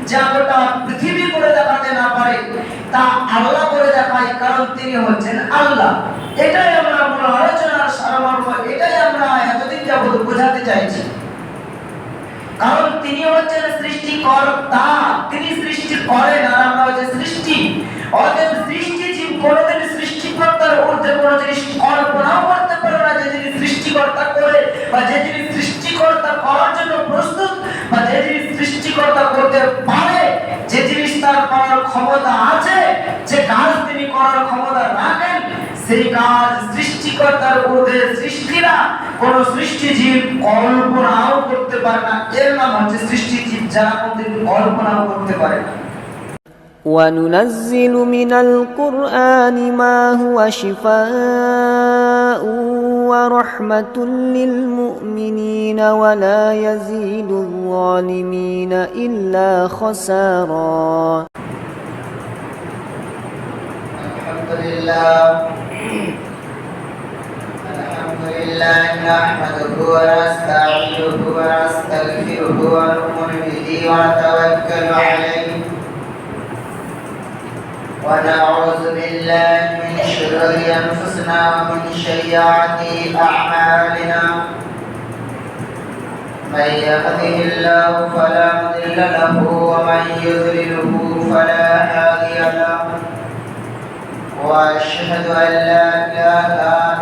যা গোটা পৃথিবী করে দেখাতে না পারে তা আল্লাহ করে দেখায়, কারণ তিনি হচ্ছেন আল্লাহ। এটাই আমরা মূল আলোচনার সারমর্ম, এটাই আমরা এতদিন যাবত বোঝাতে চাইছি। কারণ তিনি হচ্ছেন সৃষ্টিকর্তা, তিনি সৃষ্টি করেন আর আমরা হচ্ছে সৃষ্টি। অতএব সৃষ্টি জীব কোনোদিন সৃষ্টিকর্তার ঊর্ধ্বে কোনো জিনিস কল্পনাও করতে পারে না। যে যিনি সৃষ্টিকর্তা করে বা যে যিনি সৃষ্টিকর্তা করার জন্য প্রস্তুত বা যে যিনি সৃষ্টিকর্তা করতে পারে, যে জিনিস তার করার ক্ষমতা আছে, যে কাজ তিনি করার ক্ষমতা রাখেন, সেই কাজ সৃষ্টিকর্তার ঊর্ধ্বে সৃষ্টিরা কোন সৃষ্টিজীব কল্পনাও করতে পারে না। এর নাম হচ্ছে সৃষ্টিজীব, যারা কোনদিন কল্পনাও করতে পারে না। وَنُنَزِّلُ مِنَ الْقُرْآنِ مَا هُوَ شِفَاءٌ وَرَحْمَةٌ لِّلْمُؤْمِنِينَ وَلَا يَزِيدُ الظَّالِمِينَ إِلَّا خَسَارًا. الحمد لله نحمده ونستعينه ونستغفره ونؤمن به ونتوكل عليه ونعوذ بالله من شرور أنفسنا ومن سيئات أعمالنا. من يهده الله فلا مضل له ومن يضلله فلا هادي له. وأشهد أن لا إله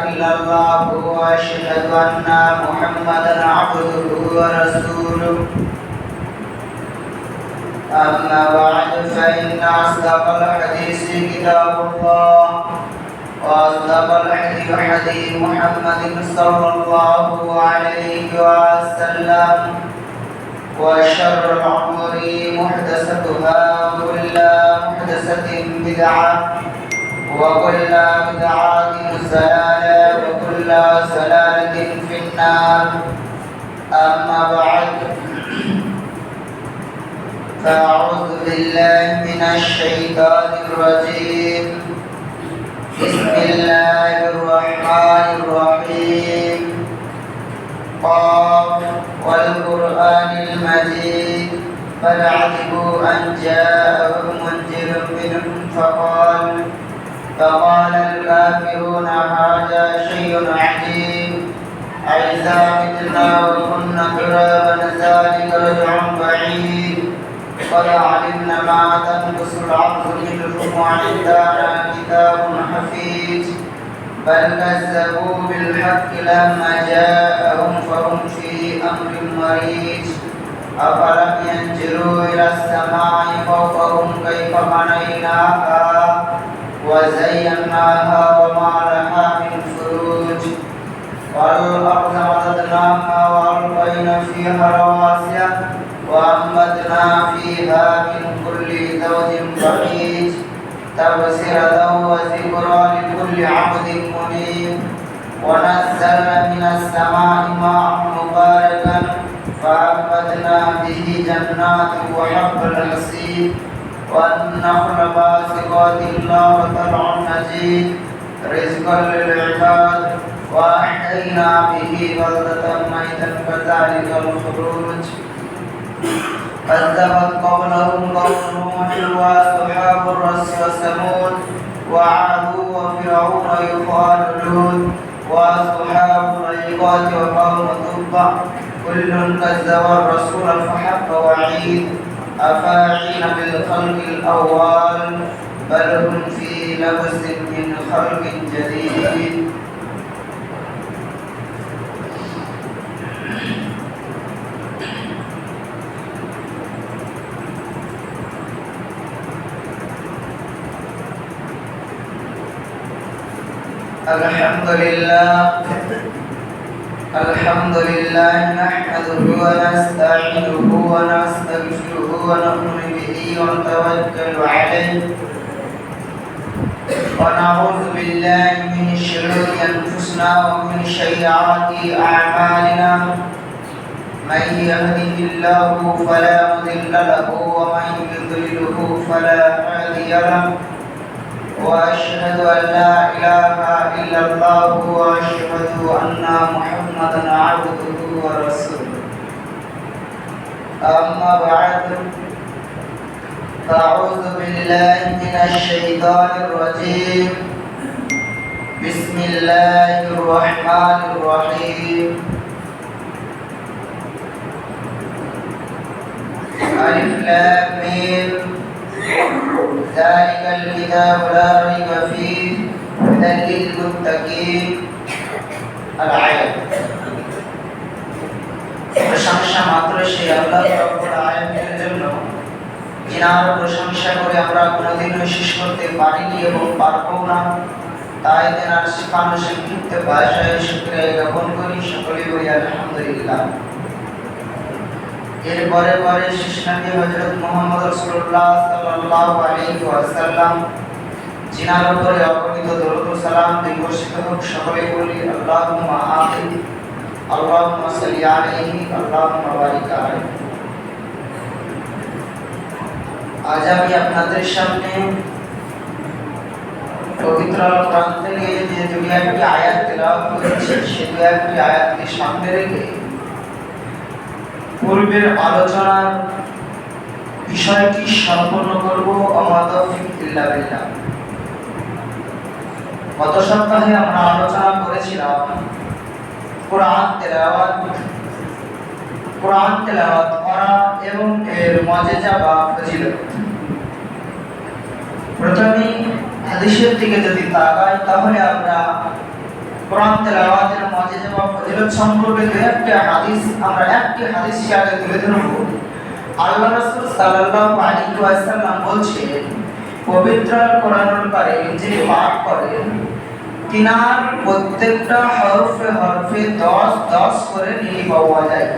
إلا الله وأشهد أن محمدا عبده ورسوله. أما بعد فإن أصدق الحديث كتاب الله وأصدق الحديث حديث محمد صلى الله عليه وسلم. وشر الأمور محدثاتها وكل محدثة بدعة وكل بدعة ضلالة وكل ضلالة في النار. أما بعد فأعوذ بالله من الشيطان الرجيم. بسم الله الرحمن الرحيم. قاف والقرآن المجيد. بل عجبوا أن جاءهم منذر منهم فقال الكافرون هذا شيء عجيب. أإذا متنا وكنا ترابا ذلك رجع بعيد. قد علمنا ما تنقص الأرض منهم وعندنا كتاب حفيظ. بل كذبوا بالحق لما جاءهم فهم في أمر مريج. أفلم ينظروا إلى السماء فوقهم كيف بنيناها وزيناها وما لها من فروج. والأرض مددناها وألقينا فيها رواسي وأنبتنا فيها من كل زوج بهيج. تبصرة وذكرى لكل عبد منيب. ونزلنا من السماء ماء مباركا فأنبتنا به جنات وحب الحصيد والنخل باسقات لا طلع نضيد رزقا للعباد. وأحيينا به بلدة ميتا كذلك الخروج. كذبت قبلهم قوم نوح وأصحاب الرس وثمود وعاد وفرعون يقال لوط وأصحاب الأيقات وقوم تبع كل كذب الرسول فحق وعيد. أفاعين بالخلق الأول بل هم في لبس من خلق جديد. الحمد لله نحمده ونستعينه ونستغفره ونؤمن به ونتوكل عليه. ونعوذ بالله من شرور أنفسنا ومن سيئات أعمالنا. من يهده الله فلا مضل له ومن يضلله فلا هادي له. وأشهد أن لا إله إلا الله وأشهد أن محمدا عبده ورسوله. أما بعد أعوذ بالله من الشيطان الرجيم بسم الله الرحمن الرحيم ألف لام ميم ذلك الكتاب لا ريب فيه هدى للمتقين الآية প্রশংসা মাত্র সেই আল্লাহ রাব্বুল আলামিনের জন্য যিনার প্রশংসা করে আমরা কোনোদিনও শেষ করতে পারিনি এবং পারবো না। তাই তেনার শিখানো সংক্ষিপ্ত ভাষায় শুকরিয়া জ্ঞাপন করি, সকলে বলি আলহামদুলিল্লাহ। এরপরে পরে শেষ নবী হযরত মুহাম্মদ রাসূলুল্লাহ সাল্লাল্লাহু আলাইহি ওয়াসাল্লাম যিনার উপরে অগণিত দরুদ ও সালাম বর্ষিত হোক, সকলে বলি আল্লাহুম্মা আমিন, আল্লাহুম্মা সাল্লি আলাইহি, আল্লাহুম্মা বারিক আলাইহি। আজ আমি আপনাদের সামনে পবিত্র কোরআন থেকে যে দুই একটি আয়াত তেলাওয়াত করেছি, সেই দুই একটি আয়াতকে সামনে রেখে পূর্বের আলোচনার বিষয়টি সম্পন্ন করব। আমা তাওফীক ইল্লা বিল্লাহ। গত সপ্তাহে আমরা আলোচনা করেছিলাম কোরআন তেলাওয়াত করা এবং এর মুজিজা বা ফজিলত। প্রথমে হাদিসের দিকে যদি তাকাই তাহলে আমরা কোরআন তেলাওয়াতের মুজিজা বা ফজিলত সম্পর্কে একটি হাদিস আগে তুলে ধরব। আল্লাহ রাসূল সাল্লাল্লাহু আলাইহি ওয়াসাল্লাম বলছেন, পবিত্র কোরআনুল কারীম যিনি পাঠ করেন তিনার প্রত্যেকটা হরফে হরফে 10 করে নেকি পাওয়া যায়।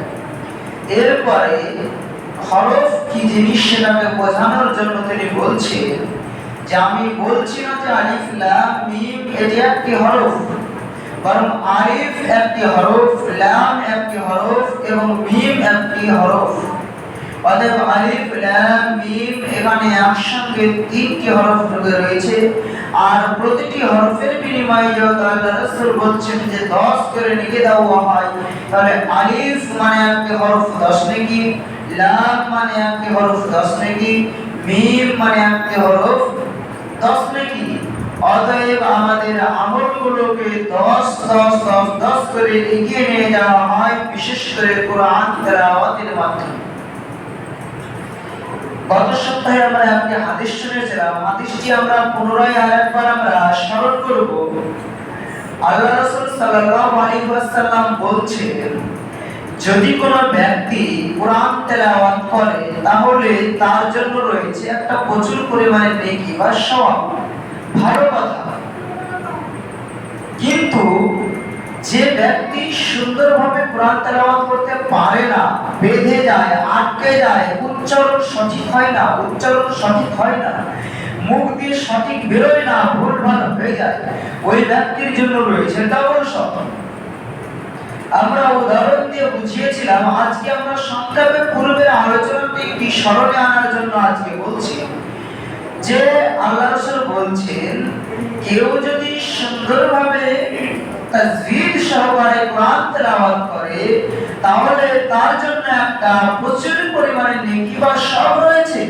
এরপরে হরফ কি জিনিস সেটাকে বোঝানোর জন্য তিনি বলছেন যে আমি বলছি না যে আলিফ লাম মিম এটি একটি হরফ, বরং আলিফ একটি হরফ, লাম একটি হরফ এবং মিম একটি হরফ। অতএব আলিফ লাম মিম এখানে একসঙ্গে 3টি হরফ ঢুকে রয়েছে, আর প্রতিটি হরফের বিনিময়ে যখন আল্লাহ রাসূল বলছেন যে 10 করে নেকি দেওয়া হয়, তাহলে আলিফ মানে একটি হরফ 10 নেকি, লাম মানে একটি হরফ 10 নেকি, মিম মানে একটি হরফ 10 নেকি। অতএব আমাদের আমলগুলোকে 10 করে এগিয়ে নিয়ে যাওয়া হয়, বিশেষ করে কোরআন তেলাওয়াতের মাধ্যমে। গত সপ্তাহে আমরা একটি হাদিস শুনেছিলাম, হাদিসটি আমরা পুনরায় আরেকবার আমরা স্মরণ করব। আল্লাহ রাসূল সাল্লাল্লাহু আলাইহি ওয়াসাল্লাম বলছেন, যদি কোনো ব্যক্তি কোরআন তেলাওয়াত করে তাহলে তার জন্য রয়েছে একটা প্রচুর পরিমাণে নেকি বা সওয়াব, ভালো কথা। কিন্তু যে ব্যক্তি সুন্দরভাবে কোরআন তেলাওয়াত করতে পারে না, বেঁধে যায়, আটকে যায়, উচ্চারণ সঠিক হয় না, মুখ দিয়ে সঠিক বেরোয় না, ভুলভাল হয়ে যায়, ওই ব্যক্তির জন্য রয়েছে ডাবল সওয়াব। আমরা উদাহরণ দিয়ে বুঝিয়েছিলাম। আজকে আমরা সংক্ষেপে পূর্বের আলোচনাটি একটি স্মরণে আনার জন্য আজকে বলছি যে আল্লাহ রাসূল বলছেন, কেউ যদি সুন্দরভাবে তাজবীদ সহকারে কোরআন তেলাওয়াত করে তাহলে তার জন্য একটা প্রচুর পরিমাণে নেকি বা সওয়াব রয়েছে।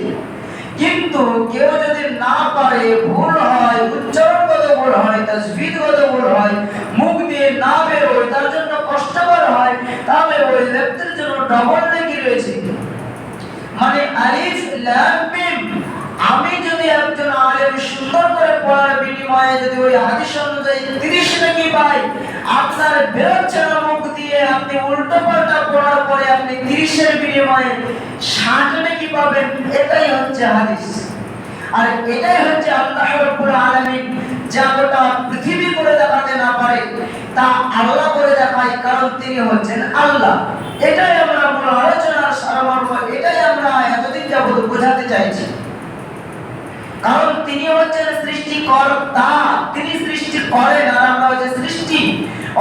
কিন্তু কেউ যদি না পারে, ভুল হয়, উচ্চারণগত ভুল হয়, তাজবীদগত ভুল হয়, মুখ দিয়ে না বের হয়, তার জন্য কষ্টকর হয়, তাহলে ওই ব্যক্তির জন্য ডবল নেকি রয়েছে। মানে আলিফ লাম মিম, আমি যদি একজন আলেম সুন্দর করে পড়ার বিনিময়ে যদি ওই হাদিস অনুযায়ী 30 নেকি পাই, আপনার বেরোচ্ছে না মুখ দিয়ে, আপনি উল্টো পাল্টা পড়ার পরে আপনি 30 এর বিনিময়ে 60 নেকি পাবেন। এটাই হচ্ছে হাদিস, আর এটাই হচ্ছে আল্লাহ রাব্বুল আলামিন যা গোটা পৃথিবী করে দেখাতে না পারে তা আল্লাহ করে দেখায়, কারণ তিনি হচ্ছেন আল্লাহ। এটাই আমরা মূল আলোচনার সারমর্ম, এটাই আমরা এতদিন যাবত বোঝাতে চাইছি। কারণ তিনি হচ্ছেন সৃষ্টিকর্তা, তিনি সৃষ্টি করেন আর আমরা হচ্ছে সৃষ্টি।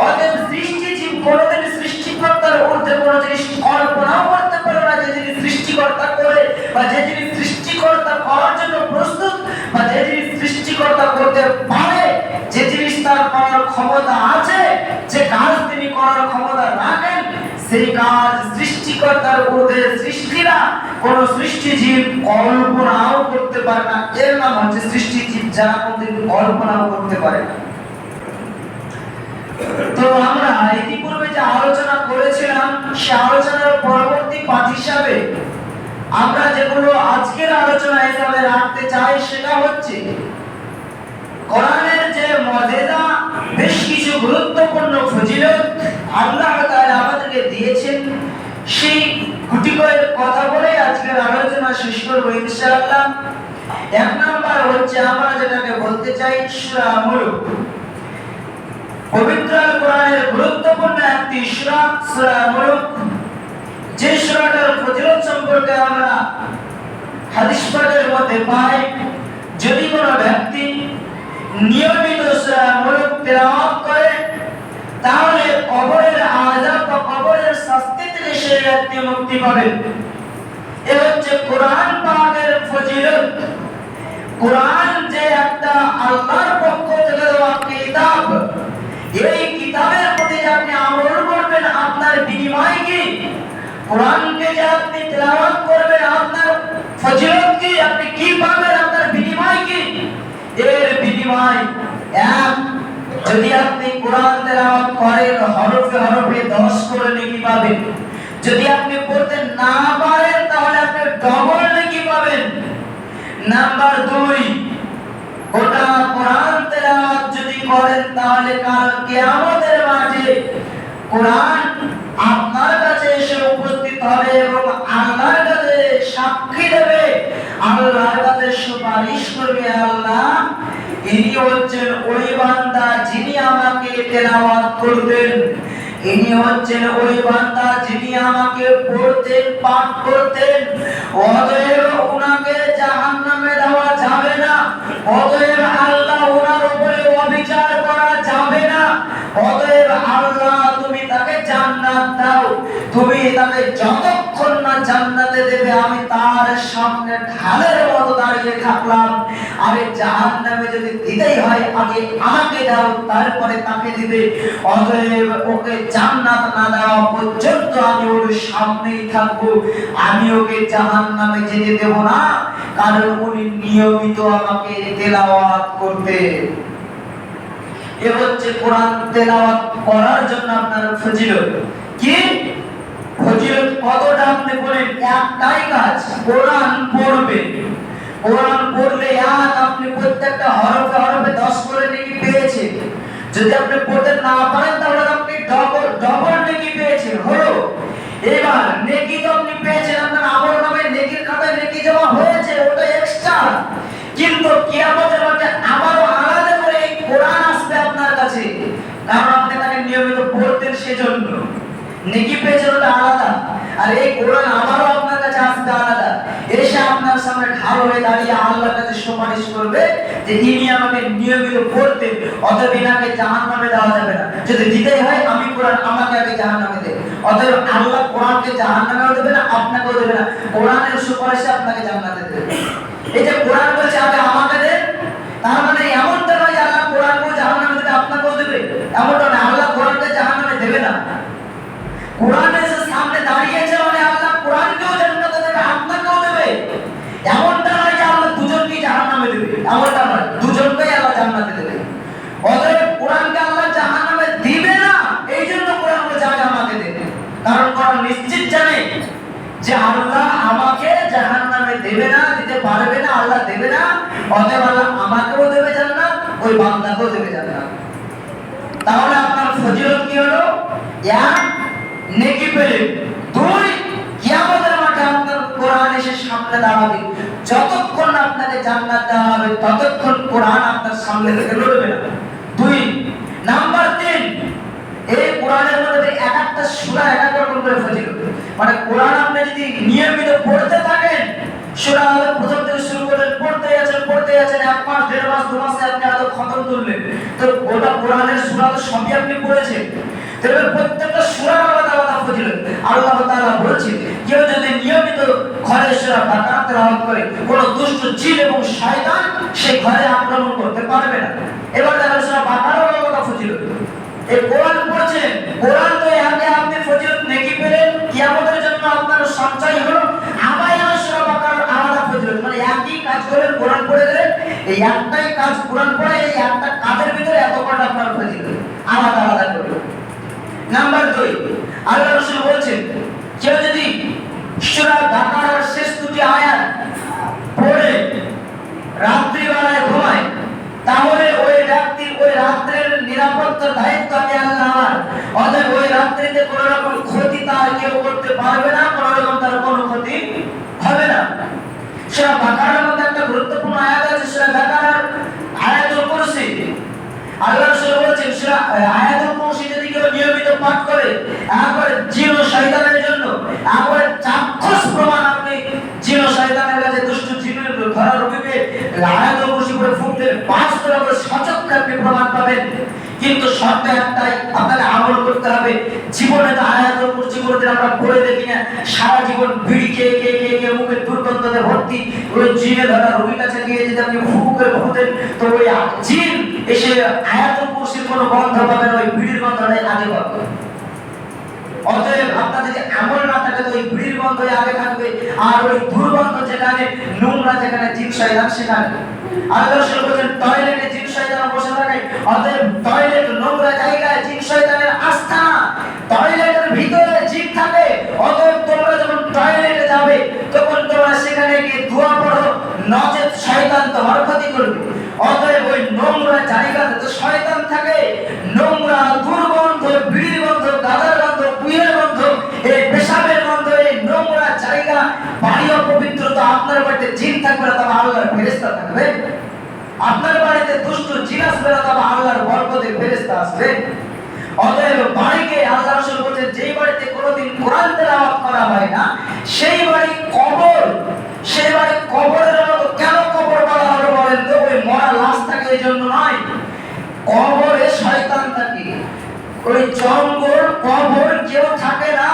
অতএব সৃষ্টি জীব কোনোদিন সৃষ্টিকর্তার ঊর্ধ্বে কোনো জিনিস কল্পনাও করতে পারে না, যে জিনিস সৃষ্টিকর্তা করে বা যে জিনিস সৃষ্টিকর্তা করার জন্য প্রস্তুত বা যে জিনিস সৃষ্টিকর্তা করতে পারে, যে জিনিস তার করার ক্ষমতা আছে, যে কাজ তিনি করার ক্ষমতা রাখেন, সেই কাজ সৃষ্টিকর্তার ঊর্ধ্বে সৃষ্টিরা কোন সৃষ্টিজীব কল্পনাও করতে পারে না। এর নাম হচ্ছে সৃষ্টিজীব, যারা কোনদিন কল্পনাও করতে পারে না। তো আমরা ইতিপূর্বে যে আলোচনা করেছিলাম, সে আলোচনার পরবর্তী পাঠ হিসাবে আমরা যেগুলো আজকের আলোচনা হিসাবে রাখতে চাই, সেটা হচ্ছে কোরআনের যে মুজিজা, বেশ কিছু গুরুত্বপূর্ণ ফজিলত আল্লাহ তাআলা আমাদেরকে দিয়েছেন, সেই গুটি কয়েক কথা বলে আজকের আলোচনা শেষ করব ইনশাআল্লাহ। এক নাম্বার হচ্ছে আমরা যেটাকে বলতে চাই সূরা মুলক। পবিত্র কোরআনের গুরুত্বপূর্ণ একটি সূরা সূরা মুলক, যে সূরাটার ফজিলত সম্পর্কে আমরা হাদিস পাকের মধ্যে পাই। যদি কোনো ব্যক্তি নিয়মিত সূরা মুলক তেলাওয়াত করে, তাহলে কবরের আযাব বা কবরের শাস্তি থেকে সে ব্যক্তি মুক্তি পাবে। এ হচ্ছে কোরআন পাকের ফজিলত। কোরআন যে একটা আল্লাহর পক্ষ থেকে দেওয়া কিতাব, এই কিতাবের প্রতি যে আপনি আমল করবেন, আপনার বিনিময় কি? কোরআনকে যে আপনি তেলাওয়াত করবেন, আপনার ফজিলত কি? আপনি কি পাবেন? আপনার বিনিময় কি? এর বিনিময় এক, যদি আপনি কোরআন তেলাওয়াত করেন হরফে হরফে 10 করে নেকি পাবেন। যদি আপনি পড়তে না পারেন তাহলে আপনি ডবল নেকি পাবেন। নাম্বার 2, গোটা কোরআন তেলাওয়াত যদি করেন তাহলে কাল কিয়ামতের মাঠে কোরআন আপনার কাছে এসে উপস্থিত হবে এবং আল্লাহর কাছে সাক্ষী দেবে, আল্লাহর কাছে সুপারিশ করবে, আল্লাহ ইনি হচ্ছেন ওই বান্দা যিনি আমাকে তেলাওয়াত করতেন, ইনি হচ্ছেন ওই বান্দা যিনি আমাকে পড়তেন, পাঠ করতেন। অতএব ওনাকে জাহান্নামে দেওয়া যাবে না, অতএব আল্লাহ ওনার উপরে অবিচার করা যাবে না, অতএব আল্লাহ তুমি তাকে জান্নাত দাও। তুমি তাকে যতক্ষণ না জান্নাতে দেবে আমি তার সামনে ঢালের মতো দাঁড়িয়ে থাকলাম। আরে জাহান্নামে যদি দিতেই হয় আগে আমাকে দাও, তারপরে তাকে দিবে। অতএব ওকে জান্নাত না দেওয়া পর্যন্ত আমি ওর সামনেই থাকবো, আমি ওকে জাহান্নামে যেতে দেব না, কারণ উনি নিয়মিত আমাকে তেলাওয়াত করতে। এ হচ্ছে কোরআন তেলাওয়াত করার জন্য আপনার ফজিলত। কি ফজিলত? কতটা আপনি বলেন? একটাই কাজ, কোরআন পড়বে। কোরআন পড়লে আপনি প্রত্যেকটা হরফে হরফে 10 করে নেকি পেয়েছেন। যদি আপনি পড়তে না পারেন তাহলে আপনি ডবল নেকি পেয়েছেন। হলো এবার নেকি তো আপনি পেয়েছেন, আপনার আমল নামে নেকির খাতায় নেকি জমা হয়েছে, ওটা এক্সট্রা। কিন্তু কিয়ামতের মাঠে আবারও আলাদা করে এই কোরআন আসবে আপনার কাছে, কারণ আপনি তাকে নিয়মিত পড়তেন, সেজন্য নেকি পেয়েছেন, ওটা আলাদা। আর এই কোরআন আবারও আপনার কাছে আসবে আলাদা, এসে আপনার সামনে ঢাল হয়ে দাঁড়িয়ে আল্লাহর কাছে সুপারিশ করবে যে ইনি আমাকে নিয়মিত পড়তেন, অতএব ইনাকে জাহান্নামে দেওয়া যাবে না। যদি দিতেই হয় আমি কোরআন আমাকে আগে জাহান্নামে দেব। অতএব আল্লাহ কোরআনকে জাহান্নামেও দেবে না, আপনাকেও দেবে না, কোরআনের সুপারিশে আপনাকে জান্নাতে দেবে। এই যে কোরআন বলছে আগে আমাকে দেন, তার মানে এমনটা নয় যে আল্লাহ কোরআনকে জাহান্নামে দেবে আপনাকেও দেবে, এমনটা নয়। আল্লাহ কোরআনকে জাহান্নামে দেবে না। কোরআন এসে সামনে দাঁড়িয়েছে মানে আল্লাহ কোরআনকেও জান্নাতে দেবে, আপনাকেও দেবে। এমনটা নয় যে আল্লাহ দুজনকেই জাহান্নামে দেবে, এমনটা নয়, দুজনকেই আল্লাহ জান্নাতে দেবে। অতএব কোরআনকে আল্লাহ জাহান্নামে দিবে না, এই জন্য কোরআনকে আমাকে দেবে, কারণ কোরআন নিশ্চিত জানে যে আল্লাহ আমাকে জাহান্নামে দেবে না, দিতে পারবে না, আল্লাহ দেবে না। অতএব আল্লাহ আমাকেও দেবে জান্নাত, ওই বান্দাকেও দেবে জান্নাত। তাহলে আপনার ফজিলত কি হলো? এক, নেকি পেলেন। 2, কিয়ামতের মাঠে আপনার কোরআন এসে সামনে দাঁড়াবে। যতক্ষণ না আপনাকে জান্নাত দেওয়া হবে ততক্ষণ কোরআন আপনার সামনে থেকে লড়বে না। 2 নাম্বার 3, এই কোরআনের মধ্যে এক একটা সূরা এক এক রকম করে ফজিলত। মানে কোরআন আপনি যদি নিয়মিত পড়তে থাকেন, সূরা প্রথম থেকে শুরু করে পড়তে আছেন 1 মাস 1.5 মাস 2 মাসে আপনি হয়তো খতম করলেন, তো গোটা কোরআনের সূরা তো সবই আপনি পড়েছেন। তবে প্রত্যেকটা সূরার আলাদা আলাদা ফজিলত। আল্লাহ তাআলা বলেছেন কেউ যদি নিয়মিত ঘরে সূরা বাকারা তেলাওয়াত করে, কোন দুষ্ট জিন এবং শয়তান সেই ঘরে আক্রমণ করতে পারবে না। এবার দেখেন সূরা বাকারার আলাদা ফজিলত। এই কোরআন পড়ছেন, কোরআন তো আগে আপনি ফজিলত নেকি পেলেন, কিয়ামতের জন্য আপনার সঞ্চয় হলো, আবার এই একটাই কাজ কোরআন পড়ে, এই একটা কাজের ভিতরে এত কটা আপনার ফজিলত আলাদা আলাদা করে। নাম্বার 2, আল্লাহ রাসূল বলছেন কেউ যদি সূরা বাকারার শেষ দুটি আয়াত পড়ে রাত্রিবেলায় ঘুমায়, তাহলে ওই ব্যক্তির ওই রাত্রের নিরাপত্তার দায়িত্ব আমি আল্লাহ আমার। অতএব ওই রাত্রিতে কোনো রকম ক্ষতি তার কেউ করতে পারবে না, কোনো রকম তার কোনো ক্ষতি হবে না। সূরা বাকারার মধ্যে একটা গুরুত্বপূর্ণ আয়াত আছে, সূরা বাকারার আয়াতুল কুরসি। আল্লাহ রাসূল বলেছেন সূরা আয়াতুল কুরসি যদি কেউ নিয়মিত পাঠ করে, একবারে জিন ও শয়তানের জন্য একবারে চাক্ষুষ প্রমাণ, আপনি জিন ও শয়তানের কাছে দুষ্ট জিনের ঘোড়া রূপে আয়াতুল কুরসি করে ফুটতে 5 করে সচক্ষে আপনি প্রমাণ পাবেন। কিন্তু শর্ত একটাই, আপনাকে আমল করতে হবে। জীবনে তো আয়াতুল কুরসি করতে আমরা পড়ে দেখি না, সারা জীবন বিড়ি খেয়ে খেয়ে খেয়ে খেয়ে মুখে দুর্গন্ধতে ভর্তি, ওই জিনে ধরা রোগীর কাছে গিয়ে যদি আপনি ফু করে ফুটেন, তো ওই জিন এসে আয়াতুল কুরসির কোনো গন্ধ পাবে না, ওই বিড়ির গন্ধটাই আগে পাবে। অতএব আপনার যদি আমল না থাকে তো ওই বিড়ির গন্ধই আগে থাকবে, আর ওই দুর্গন্ধ যেখানে, নোংরা যেখানে জিন শয়তান সেখানে। আল্লাহ রাসূল বলেন টয়লেটে জিন শয়তান বসে থাকে, অতএব টয়লেট নোংরা জায়গায় জিন শয়তানের আস্তানা, টয়লেটের ভিতরে জিন থাকে। অতএব তোমরা যখন টয়লেটে যাবে তখন তোমরা সেখানে গিয়ে দোয়া পড়ো, নচেৎ শয়তান তোমার ক্ষতি করবে। অতএব ওই নোংরা জায়গাতে তো শয়তান থাকে, নোংরা দুর্গন্ধ, বিড়ির গন্ধ, গাঁজার গন্ধ, পুয়ের গন্ধ, এই পেশাবের গন্ধ, এই নোংরা জায়গা, বাড়ি অপবিত্রতা, আপনার বাড়িতে জিন থাকবে না, তবে আল্লাহর ফেরেশতা থাকবে। আপনার বাড়িতে দুষ্ট জিন আসবে না, তবে আল্লাহর বরকতের ফেরেশতা আসবে। অতএব বাড়িকে আল্লাহ রাসূল বলেন যেই বাড়িতে কোনোদিন কোরআন তেলাওয়াত করা হয় না সেই বাড়ি কবর। সেই বাড়ি কবরের মতো। কেন কবর বলা হলো বলেন তো? ওই মরা লাশ থাকে এই জন্য নয়, কবরে শয়তান থাকে। ওই জঙ্গল, কবর কেউ থাকে না,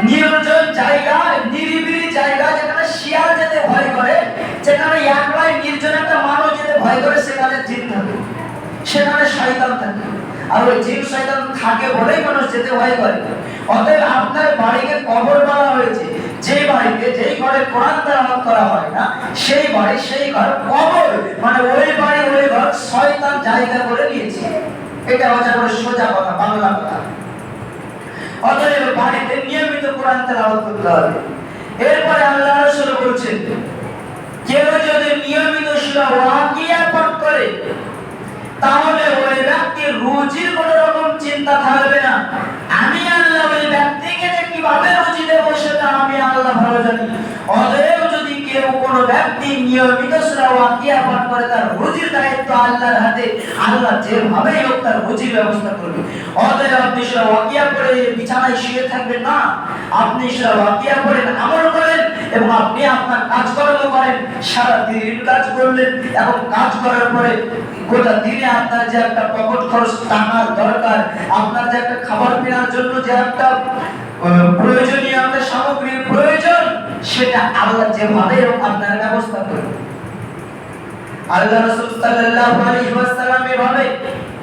নির্জন জায়গা, নিরিবিলি জায়গা, যেখানে শিয়াল যেতে ভয় করে, যেখানে একলাই নির্জন একটা মানুষ যেতে ভয় করে, সেখানে জিন থাকে, সেখানে শয়তান থাকে। আর ওই জিন শয়তান থাকে বলেই মানুষ যেতে ভয় করে। অতএব আপনার বাড়িকে কবর বলা হয়েছে। যেই বাড়িতে, যেই ঘরে কোরআন তেলাওয়াত করা হয় না সেই বাড়ি, সেই ঘর কবর, মানে ওই বাড়ি, ওই ঘর শয়তান জায়গা করে নিয়েছে। এটা হচ্ছে সোজা কথা, বাংলা কথা। অতএব বাড়িতে নিয়মিত কোরআন তেলাওয়াত করতে হবে। এরপরে আল্লাহ রাসূল বলেছেন কেউ যদি নিয়মিত সূরা ওয়াকিয়া পাঠ করে তাহলে ওই ব্যক্তির রুজির কোনো রকম চিন্তা থাকবে না। আমি আল্লাহ ওই ব্যক্তিকে যে কিভাবে রুজি দেব সেটা আমি আল্লাহ ভালো জানি। অতএব যদি কেউ কোনো ব্যক্তি নিয়মিত সূরা ওয়াকিয়া পাঠ করে, তার রুজির দায়িত্ব আল্লাহর হাতে। আল্লাহ যেভাবেই হোক তার রুজির ব্যবস্থা করবে। অতএব আপনি সূরা ওয়াকিয়া পড়ে বিছানায় শুয়ে থাকবেন না, আপনি সূরা ওয়াকিয়া পড়েন, আমল করেন, এবং আপনি আপনার কাজকর্ম করেন। সারা দিন কাজ করলেন এবং কাজ করার পরে গোটা দিনে আপনার যে একটা পকেট খরচ টাকার দরকার, আপনার যে একটা খাবার কেনার জন্য যে একটা প্রয়োজনীয় আপনার সামগ্রীর প্রয়োজন, সেটা আল্লাহ যেভাবে আপনার ব্যবস্থা করবে। আল্লাহ রাসূল সাল্লাল্লাহু আলাইহি ওয়াসাল্লাম এভাবে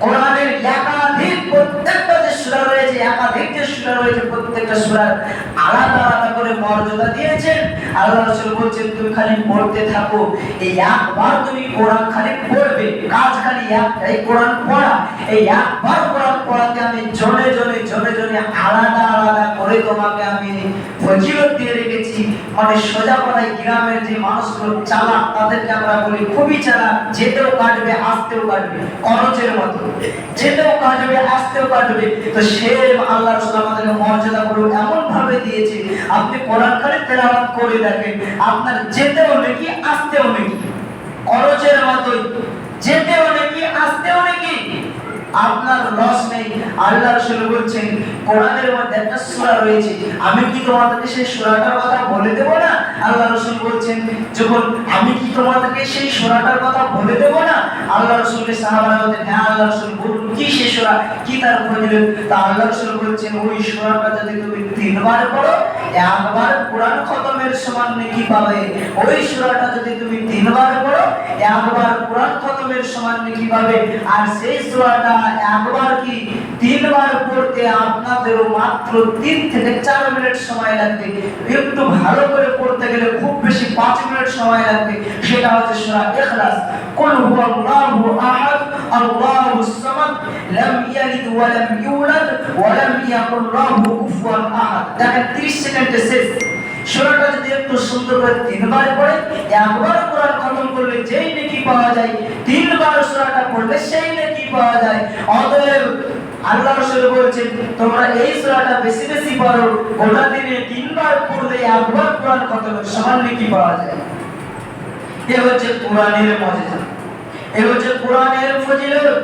কোরআনের একাধিক, প্রত্যেকটা যে সূরা রয়েছে, একাধিক যে সূরা রয়েছে, প্রত্যেকটা সূরার আলাদা আলাদা করে মর্যাদা দিয়েছেন। আল্লাহ রাসূল বলেছেন তুমি খালি পড়তে থাকো, এই একবার তুমি কোরআন খালি পড়বে, কাজ খালি একটাই, কোরআন পড়া। এই একবার কোরআন পড়াতে আমি জনে জনে জনে জনে আলাদা আলাদা করে তোমাকে আমি ফজিলত দিয়ে রেখেছি। মানে সোজা কথায় গ্রামের যে মানুষগুলো চালাক, তাদেরকে আমরা বলি খুবই চালাক, যেতেও কাটবে আসতেও কাটবে, খরচের মতো, যেতেও কাটবে আসতেও কাটবে। তো সে আল্লাহ রাসূল আমাদেরকে মর্যাদা করে এমন ভাবে দিয়েছে, আপনি কোরআন খালি তেলাওয়াত করে দেখেন, আপনার যেতেও নাকি আসতেও নাকি, খরচের মতোই, যেতেও নাকি আসতেও নাকি, আপনার লস নেই। আল্লাহ রাসূল বলছেন কোরআনের মধ্যে একটা সূরা রয়েছে, আমি কি তোমাদেরকে সেই সূরাটার কথা বলে দেব না? আল্লাহ রাসূল বলছেন যখন আমি কি তোমাদেরকে সেই সূরাটার কথা বলে দেব না? আল্লাহ রাসূলের সাহাবারা বলেন হ্যাঁ আল্লাহ রাসূল বলুন কি সেই সূরা, কি তার ফজিলত? তা আল্লাহ রাসূল বলছেন ওই সূরাটা যদি তুমি 3 বার পড়ো একবার কোরআন খতমের সমান নেকি পাবে। ওই সূরাটা যদি তুমি 3 বার পড়ো একবার কোরআন খতমের সমান নেকি পাবে। আর সেই সূরাটা একবার কি 3 বার পড়তে আপনাদেরও মাত্র 3 থেকে 4 মিনিট সময় লাগবে। একটু ভালো করে পড়তে গেলে খুব বেশি 5 মিনিট সময় লাগবে। সেটা হচ্ছে সূরা ইখলাস। কুল হুয়াল্লাহু আহাদ আল্লাহুস সামাদ লাম ইয়ালিদ ওয়া লাম ইউলাদ ওয়া লাম ইয়াকুল লাহু কুফুয়ান আহাদ। দেখেন 30 সেকেন্ডে শেষ। সূরাটা যদি একটু সুন্দর করে তিনবার পড়ে, একবার কোরআন খতম করলে যেই নেকি পাওয়া যায়, তিনবার সূরাটা পড়লে সেই নেকি পাওয়া যায়। অতএব আল্লাহ রাসূল বলেছেন তোমরা এই সূরাটা বেশি বেশি পড়ো, গোটা দিনে তিনবার পড়লে একবার কোরআন খতমের সমান নেকি পাওয়া যায়। এ হচ্ছে কোরআনের মুজিজা, এ হচ্ছে কোরআনের ফজিলত।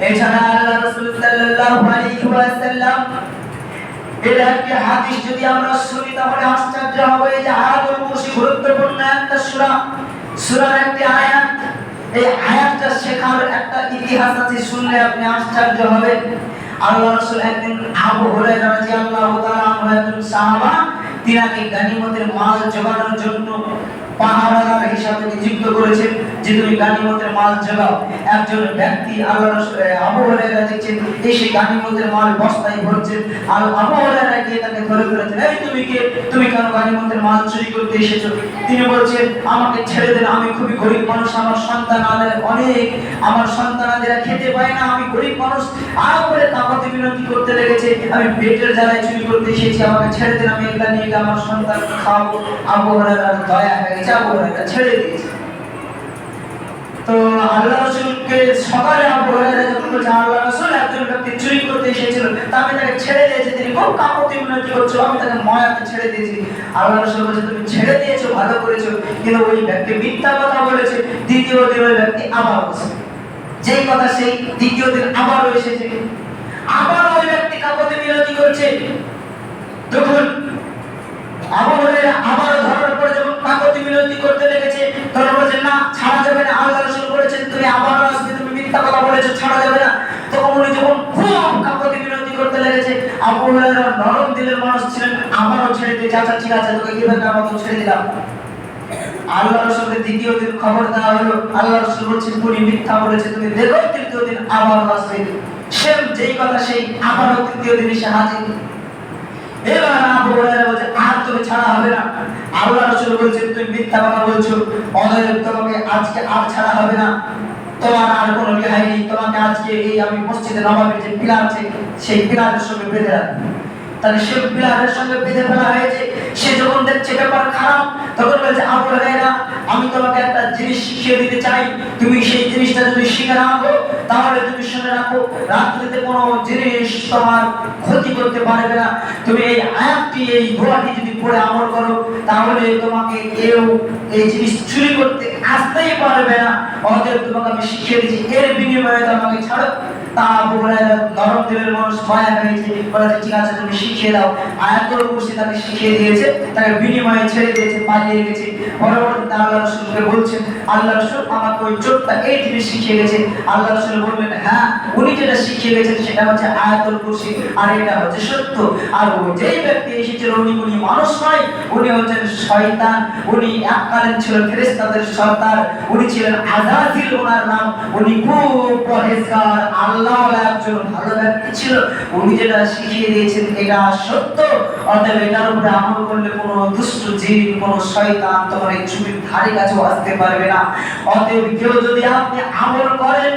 এছাড়া আল্লাহ রাসূল সাল্লাল্লাহু আলাইহি ওয়াসাল্লাম এর একটি হাদিস যদি আমরা শুনি তাহলে আশ্চর্য হবে। যে আয়াতুল কুরসি গুরুত্বপূর্ণ একটা সূরা, সূরার একটি আয়াত, এই আয়াতটা শেখার একটা ইতিহাস আছে, শুনলে আপনি আশ্চর্য হবেন। আল্লাহ রাসূল একদিন আবু হুরায়রা রাদিয়াল্লাহু তাআলা আনহু একজন সাহাবা, তিনাকে গনিমতের মাল জোগানোর জন্য পাহারাদার হিসাবে নিযুক্ত করেছেন যে তুমি গনিমতের মাল জোগাও। একজন ব্যক্তি আল্লাহ রাসূল আবু হুরায়রা দেখছেন এই সেই গনিমতের মাল বস্তায় ভরছেন, আর আবু হুরায়রা গিয়ে তাকে ধরে ফেলেছেন, এই তুমি কে, তুমি কেন গনিমতের মাল চুরি করতে এসেছো? তিনি বলছেন আমাকে ছেড়ে দেন, আমি খুবই গরিব মানুষ, আমার সন্তানাদের অনেক, আমার সন্তানাদেরা খেতে পায় না, আমি গরিব মানুষ। আর করে কাকতি বিনতি করতে লেগেছে, আমি পেটের জ্বালায় চুরি করতে এসেছি, আমাকে ছেড়ে দেন, আমি এগুলা নিয়ে গিয়ে আমার সন্তানকে খাওয়াবো। আবু হুরায়রার দয়া হয়ে গেছে, আবু হুরায়রা ছেড়ে দিয়েছে। তো আল্লাহ রাসূলকে সকালে আবু হুরায়রা যখন বলছে আল্লাহ রাসূল একজন ব্যক্তি চুরি করতে এসেছিল, তা আমি তাকে ছেড়ে দিয়েছি, তিনি খুব কাকতি বিনতি করছিল, আমি তাকে ময়াতে ছেড়ে দিয়েছি। আল্লাহ রাসূল বলছে তুমি ছেড়ে দিয়েছো, ভালো করেছো, কিন্তু ওই ব্যক্তি মিথ্যা কথা বলেছে। দ্বিতীয় দিন ওই ব্যক্তি আবার বলছে যেই কথা, সেই দ্বিতীয় দিন আবারও এসেছে, আবার ওই ব্যক্তি কাকতি বিনতি করছে। তখন আবু হুরায়রা আবারও ধরার পরে যখন কাকতি বিনতি করতে লেগেছে, তখন বলছে না ছাড়া যাবে না, আল্লাহ রাসূল বলেছেন তুমি আবারও আসবে, তুমি মিথ্যা কথা বলেছো, ছাড়া যাবে না। তখন উনি যখন খুব কাকতি বিনতি করতে লেগেছে, আবু হুরায়রা নরম দিলের মানুষ ছিলেন, আবারও ছেড়ে দিয়েছে, আচ্ছা ঠিক আছে তোকে কিভাবে আমাকে ছেড়ে দিলাম। আল্লাহ রাসূলকে দ্বিতীয় দিন খবর দেওয়া হলো, আল্লাহ রাসূল বলছেন তুমি মিথ্যা বলেছো, তুমি দেখো তৃতীয় দিন আবারও আসবে। সেম যেই কথা সেই আবারও তৃতীয় দিন এসে হাজির। এবার আবু হুরায়রা বলছে আর তুমি ছাড়া হবে না। আল্লাহ রাসূল বলছেন তুমি মিথ্যা কথা বলছো, অতএব তোমাকে আজকে আর ছাড়া হবে না, তোমার আর কোনো রেহাই নেই, তোমাকে আজকে এই আমি মসজিদে নববীর যে পিলার আছে সেই পিলারের সঙ্গে বেঁধে রাখবো। তাহলে সে পিলারের সঙ্গে বেঁধে ফেলা হয়েছে। সে যখন দেখছে ব্যাপার খারাপ, তখন বলছে আবু হুরায়রা আমি তোমাকে একটা জিনিস শিখিয়ে দিতে চাই, তুমি সেই জিনিসটা যদি শিখে রাখো তাহলে তুমি শুনে রাখো রাত্রিতে কোনো জিনিস তোমার ক্ষতি করতে পারবে না। তুমি এই আয়াতটি, এই দোয়াটি যদি পড়ে আমল করো তাহলে তোমাকে কেউ এই জিনিস চুরি করতে আসতেই পারবে না। অতএব তোমাকে আমি শিখিয়ে দিচ্ছি, এর বিনিময়ে তোমাকে ছাড়ো। তা আবু হুরায়রা নরম দিলের মানুষ, মায়া হয়েছে, বলেছে ঠিক আছে তুমি শিখিয়ে দাও। আয়াতুল কুরসি তাকে শিখিয়ে দিয়েছে, তাকে বিনিময়ে ছেড়ে দিয়েছে, পালিয়ে গেছে। পরবর্তীতে আল্লাহ রাসূলকে বলছেন আল্লাহ রাসূল আমাকে ওই চোরটা এই জিনিস শিখিয়ে গেছে। আল্লাহ রাসূল বললেন হ্যাঁ উনি যেটা শিখিয়ে গেছেন সেটা হচ্ছে আয়াতুল কুরসি, আর এটা হচ্ছে সত্য। আর ওই যেই ব্যক্তি এসেছিল উনি মানুষ নয়, উনি হচ্ছেন শয়তান। উনি এককালীন ছিল ফেরেশতাদের সর্দার, উনি ছিলেন আযাজিল ওনার নাম। উনি খুব পরহেজগার, আল্লাহওয়ালা একজন ভালো ব্যক্তি ছিল। উনি যেটা শিখিয়ে দিয়েছেন এটা সত্য। অতএব এটার উপরে আমল করলে কোনো দুষ্ট জিন, কোনো শয়তান তোমার এই চুরির ধারে কাছেও আসতে পারবে না। অতএব কেউ যদি আপনি আমল করেন,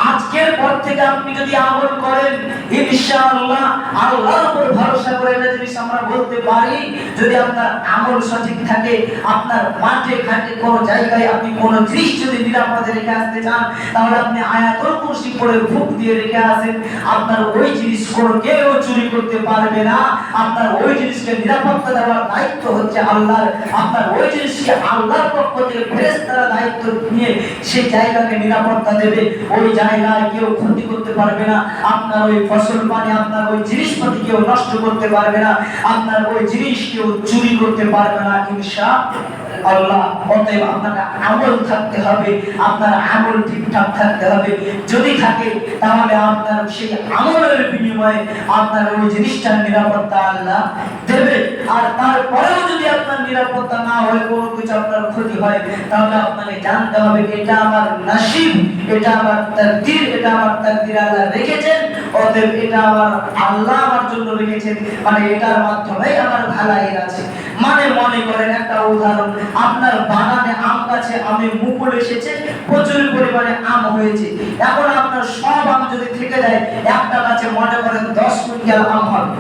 আজকের পর থেকে আপনি যদি আমল করেন ইনশাআল্লাহ, আল্লাহর উপর ভরসা করে এটা জিনিস আমরা বলতে পারি, যদি আপনার আমল সঠিক থাকে, আপনার মাঠে ঘাটে কোনো জায়গায় আপনি কোনো জিনিস যদি নিরাপদে রেখে আসতে চান, তাহলে আপনি আয়াতুল কুরসি পড়ে ফুঁক দিয়ে রেখে আসেন, আপনার ওই জিনিস কোনো কেউ চুরি করতে পারবে না। আপনার ওই জিনিসকে নিরাপত্তা দেওয়ার দায়িত্ব হচ্ছে আল্লাহর। আপনার ওই জিনিসকে আল্লাহর পক্ষ থেকে ফেরেশতারা দায়িত্ব নিয়ে সেই জায়গাকে নিরাপত্তা দেবে। ওই জায়গায় কেউ ক্ষতি করতে পারবে না, আপনার ওই ফসল পানি, আপনার ওই জিনিসপাতি কেউ নষ্ট করতে পারবে না, আপনার ওই জিনিস কেউ চুরি করতে পারবে না ইনশাআল্লাহ। অতএব আপনাকে আমল থাকতে হবে, আপনার আমল ঠিকঠাক থাকতে হবে। যদি থাকে তাহলে আপনার সেই আমলের বিনিময়ে আপনার ওই জিনিসটার নিরাপত্তা আল্লাহ দেবে। আর তারপরেও যদি আপনার নিরাপত্তা না হয়, কোনো কিছু আপনার ক্ষতি হয়, তাহলে আপনাকে জানতে হবে এটা আমার নসিব, এটা আমার তাকদীর, এটা আমার তাকদীর আল্লাহ রেখেছেন। অতএব এটা আমার আল্লাহ আমার জন্য রেখেছেন, মানে এটার মাধ্যমে আমার ভালাই আছে। মানে মনে করেন একটা উদাহরণ, আপনার বাগানে আম গাছে আমে মুকুল এসেছে, প্রচুর পরিমাণে আম হয়েছে। এখন আপনার সব আম যদি থেকে যায়, একটা গাছে মনে করেন 10 কুইন্টাল আম হবে।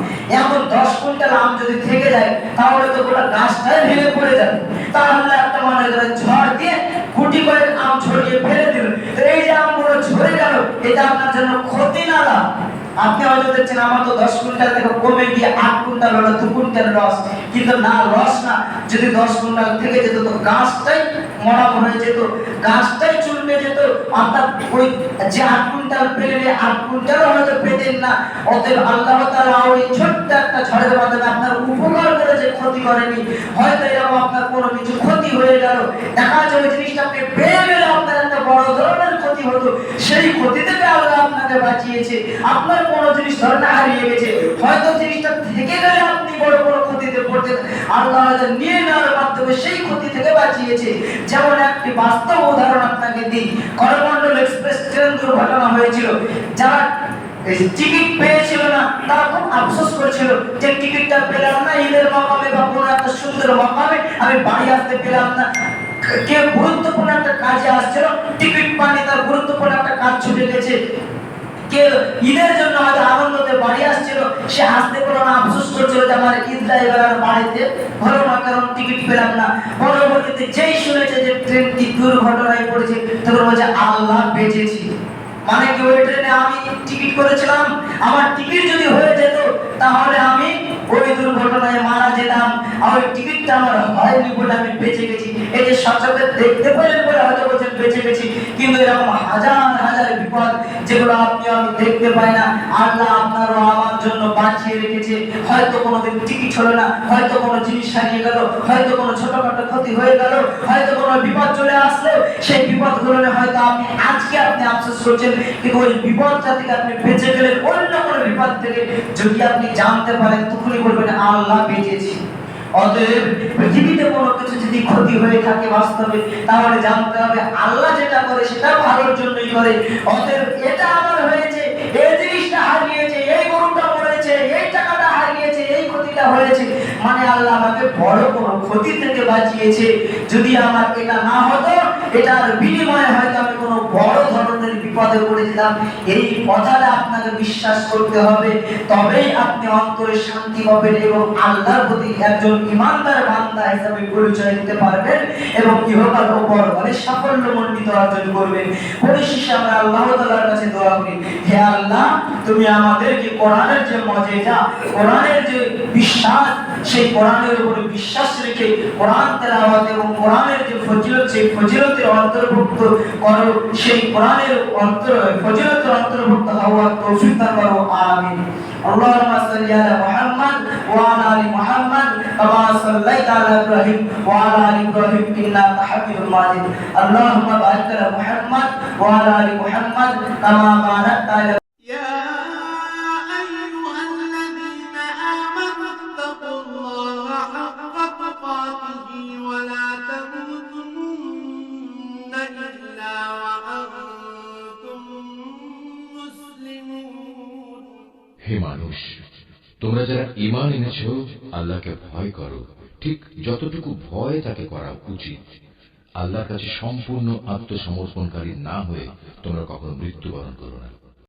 এখন 10 কুইন্টাল আম যদি থেকে যায়, তাহলে তো গোটা গাছটাই ভেঙে পড়ে যাবে। তাহলে একটা মনে করেন ঝড় দিয়ে গুটি করে আম ছড়িয়ে ফেলে দিল, তো এই যে আমগুলো ঝরে গেল, এটা আপনার জন্য ক্ষতি না লাভ? আপনি হয়তো দেখছেন আমার তো 10 কুইন্টাল থেকে কমে গিয়ে 8 কুইন্টাল হলো, 2 কুইন্টাল লস। কিন্তু না, লস না। যদি 10 কুইন্টাল থেকে যেত তো গাছটাই মরা হয়ে যেত, গাছটাই চুলবে যেত। অর্থাৎ ওই যে 8 কুইন্টাল পেলেন, 8 কুইন্টাল হয়তো পেতেন না। অতএব আল্লাহ তাআলা ওই ছোট্ট একটা ঝড়ের মাধ্যমে আপনার উপকার করে যে ক্ষতি করেনি। হয়তো এরকম আপনার কোনো কিছু ক্ষতি হয়ে গেল, দেখা যায় ওই জিনিসটা আপনি পেয়ে গেলে আপনার একটা বড় ধরনের ক্ষতি হতো, সেই ক্ষতি থেকে আল্লাহ আপনাকে বাঁচিয়েছে। আপনার কোনো জিনিস ধরনের হারিয়ে গেছে, হয়তো জিনিসটা থেকে গেলে আপনি বড় বড় ক্ষতিতে পড়তেন, আল্লাহ নিয়ে নেওয়ার মাধ্যমে সেই ক্ষতি থেকে বাঁচিয়েছে। যেমন একটি বাস্তব উদাহরণ আপনাকে দিই। করমণ্ডল এক্সপ্রেস ট্রেন দুর্ঘটনা হয়েছিল, যারা টিকিট পেয়েছিল না তারা খুব আফসোস করেছিল যে টিকিটটা পেলাম না, ঈদের মকামে বা কোনো একটা সুন্দর মকামে আমি বাড়ি আসতে পেলাম না। কেউ গুরুত্বপূর্ণ একটা কাজে আসছিল, টিকিট পানি, তার গুরুত্বপূর্ণ একটা কাজ ছুটে গেছে। কেউ ঈদের জন্য হয়তো আনন্দতে বাড়ি আসছিল, সে আসতে পারলো না, আফসোস করছিল যে আমার ঈদটা এবার আর বাড়িতে হলো না, কারণ টিকিট পেলাম না। পরবর্তীতে যেই শুনেছে যে ট্রেনটি দুর্ঘটনায় পড়েছে, তখন বলছে আল্লাহ বেঁচেছি। মানে কি ওই ট্রেনে আমি টিকিট করেছিলাম, আমার টিকিট যদি হয়ে যেত তাহলে আমি ওই দুর্ঘটনায় মারা যেতাম, আর ওই টিকিটটা আমার হয়নি বলে আমি বেঁচে গেছি। এই যে সচকে দেখতে পেলেন বলে হয়তো বলছেন বেঁচে গেছি, কিন্তু এরকম হাজার হাজার বিপদ যেগুলো আপনি আমি দেখতে পাই না, আল্লাহ আপনার ও আমার জন্য বাঁচিয়ে রেখেছে। হয়তো কোনোদিন টিকিট হলো না, হয়তো কোনো জিনিস হারিয়ে গেল, হয়তো কোনো ছোটখাটো ক্ষতি হয়ে গেল, হয়তো কোনো বিপদ চলে আসলো, সেই বিপদগুলো হয়তো আপনি আফসোস করছেন, কিন্তু ওই বিপদটা থেকে আপনি বেঁচে গেলেন। অন্য কোনো বিপদ থেকে যদি আপনি জানতে পারেন, তখনই বলবেন আল্লাহ বেঁচেছি। অতএব পৃথিবীতে কোনো কিছু যদি ক্ষতি হয়ে থাকে বাস্তবে, তাহলে জানতে হবে আল্লাহ যেটা করে সেটা ভালোর জন্যই করে। অতএব এটা আমার হয়েছে, এই জিনিসটা হারিয়েছে, এই গরুটা মরেছে, এই টাকাটা হারিয়েছে, এই ক্ষতিটা হয়েছে, মানে আল্লাহ আমাকে বড় কোনো ক্ষতি থেকে বাঁচিয়েছে। যদি আমার এটা না হতো, এটার বিনিময়ে হয়তো আমি কোনো বড় ধরনের বিপদে পড়েছিলাম। এই কথাটা আপনাকে বিশ্বাস করতে হবে, তবেই আপনি অন্তরে শান্তি পাবেন এবং আল্লাহর প্রতি একজন ইমানদার বান্দা হিসেবে পরিচয় দিতে পারবেন এবং ইহকাল ও পরকালে সাফল্যমণ্ডিত অর্জন করবেন। পরিশেষে আমরা আল্লাহ তাআলার কাছে দোয়া করি, হে আল্লাহ, তুমি আমাদেরকে কোরআনের যে মজেজা, কোরআনের যে বিশ্বাস, সেই কোরআনের উপরে বিশ্বাস রেখে কোরআন তেলাওয়াত এবং কোরআনের যে ফজিলত, সেই ফজিলতের অন্তর্ভুক্ত করো, সেই কোরআনের ফজিলতের অন্তর্ভুক্ত হওয়ার তৌফিক দান করো। আমিন। আল্লাহুম্মা সাল্লি আলা মুহাম্মাদ ওয়া আলা আলি মুহাম্মাদ কামা সাল্লাইতা আলা ইব্রাহিম ওয়া আলা আলি ইব্রাহিম ইন্নাকা হামিদুম মাজিদ। আল্লাহুম্মা বারিক আলা মুহাম্মাদ ওয়া আলা আলি মুহাম্মাদ কামা বারাকতা আলা হে মানুষ, তোমরা যারা ঈমান এনেছ, আল্লাহকে ভয় করো, ঠিক যতটুকু ভয় তাকে করা উচিত। আল্লাহর কাছে সম্পূর্ণ আত্মসমর্পণকারী না হয়ে তোমরা কখনো মৃত্যুবরণ করো না।